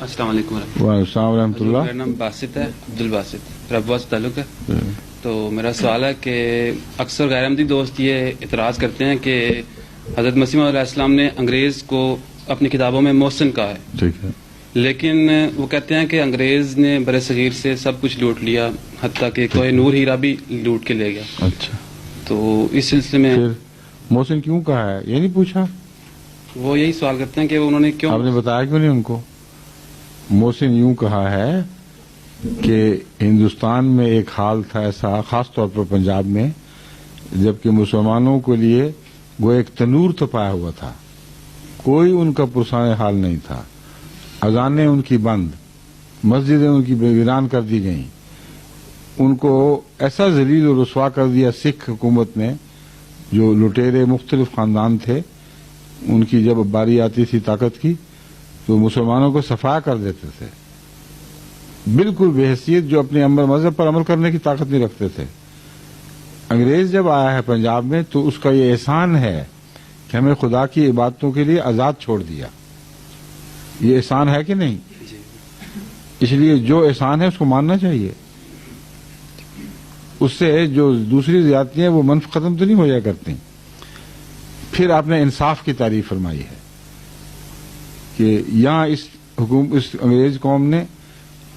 السلام علیکم السلام ورحمۃ اللہ. میرا نام باسط ہے، عبد الباسط، ربوہ سے تعلق ہے. تو میرا سوال ہے کہ اکثر غیر احمدی دوست یہ اعتراض کرتے ہیں کہ حضرت مسیح موعود علیہ السلام نے انگریز کو اپنی کتابوں میں محسن کہا ہے، ٹھیک ہے، لیکن وہ کہتے ہیں کہ انگریز نے بر صغیر سے سب کچھ لوٹ لیا، حتیٰ کہ کوہ نور ہیرا بھی لوٹ کے لے گیا. اچھا، تو اس سلسلے میں پھر محسن کیوں کہا ہے یہ نہیں پوچھا؟ وہ یہی سوال کرتے ہیں کہ انہوں نے کیوں، آپ نے بتایا کیوں نہیں ان کو؟ محسن یوں کہا ہے کہ ہندوستان میں ایک حال تھا ایسا، خاص طور پر پنجاب میں، جبکہ مسلمانوں کے لیے وہ ایک تنور تپایا ہوا تھا، کوئی ان کا پرسان حال نہیں تھا. اذانیں ان کی بند، مسجدیں ان کی ویران کر دی گئیں، ان کو ایسا ذلیل و رسوا کر دیا سکھ حکومت نے، جو لٹیرے مختلف خاندان تھے، ان کی جب باری آتی تھی طاقت کی تو مسلمانوں کو صفا کر دیتے تھے، بالکل بے حیثیت، جو اپنے مذہب پر عمل کرنے کی طاقت نہیں رکھتے تھے. انگریز جب آیا ہے پنجاب میں تو اس کا یہ احسان ہے کہ ہمیں خدا کی عبادتوں کے لیے آزاد چھوڑ دیا. یہ احسان ہے کہ نہیں؟ اس لیے جو احسان ہے اس کو ماننا چاہیے. اس سے جو دوسری زیادتیاں وہ منف ختم تو نہیں ہو جایا کرتی. پھر آپ نے انصاف کی تعریف فرمائی ہے کہ یہاں اس انگریز قوم نے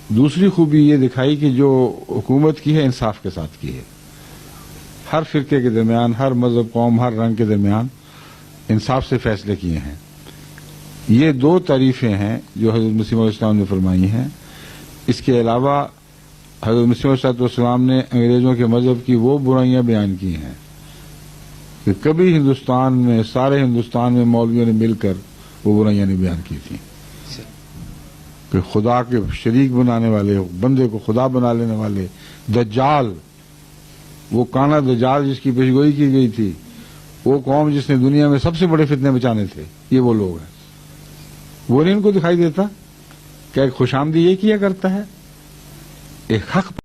دوسری خوبی یہ دکھائی کہ جو حکومت کی ہے انصاف کے ساتھ کی ہے. ہر فرقے کے درمیان، ہر مذہب، قوم، ہر رنگ کے درمیان انصاف سے فیصلے کیے ہیں. یہ دو تعریفیں ہیں جو حضرت مسیح علیہ السلام نے فرمائی ہیں. اس کے علاوہ حضرت مسیح علیہ السلام نے انگریزوں کے مذہب کی وہ برائیاں بیان کی ہیں کہ کبھی ہندوستان میں، سارے ہندوستان میں مولویوں نے مل کر وہ برائیاں نہیں بیان کی تھیں کہ خدا کے شریک بنانے والے، بندے کو خدا بنا لینے والے، دجال، وہ کانا دجال جس کی پیشگوئی کی گئی تھی، وہ قوم جس نے دنیا میں سب سے بڑے فتنے بچانے تھے، یہ وہ لوگ ہیں. وہ نہیں ان کو دکھائی دیتا کہ ایک خوش آمدی یہ کیا کرتا ہے، ایک حق